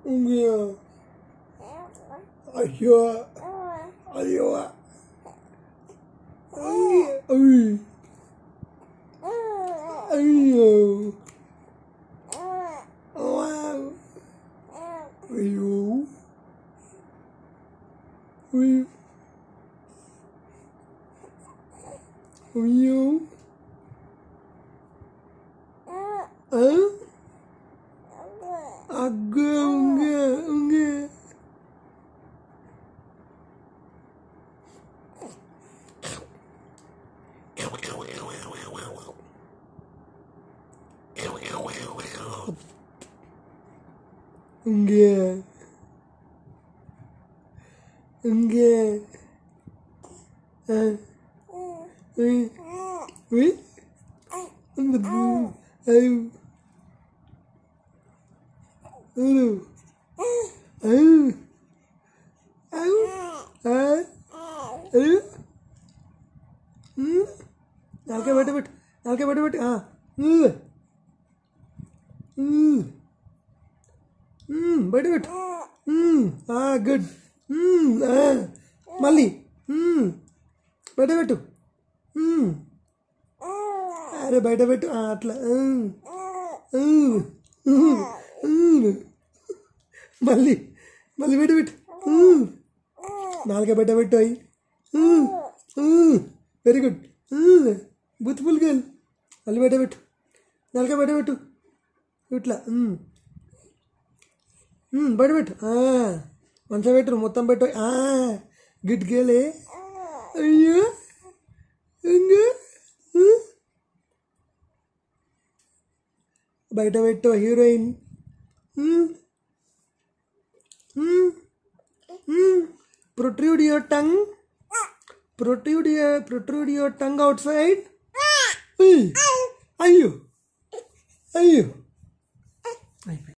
Unge. Ayo. Ayo. Unge. Ay. Ayo. Wow. Ayo. Ayo. Ayo. Agak unge. Unge. Unge. Wih. Ayo. నాలుకే పెట్టు బయట పెట్టు good మళ్ళీ బయట పెట్టు అరే బయట పెట్టు అట్లా మళ్ళీ బయట పెట్టు నాలుగే బయట పెట్టు అయ్యి వెరీ గుడ్ బూత్ఫుల్ గర్ల్ మళ్ళీ బయట పెట్టు నాలుగే బయట పెట్టు ఇట్లా బయట పెట్టు మంచిగా పెట్టు మొత్తం పెట్టు గుడ్ గర్లే అయ్యో ఇంకా బయట పెట్టు heroine protrude your tongue outside. Ayyo.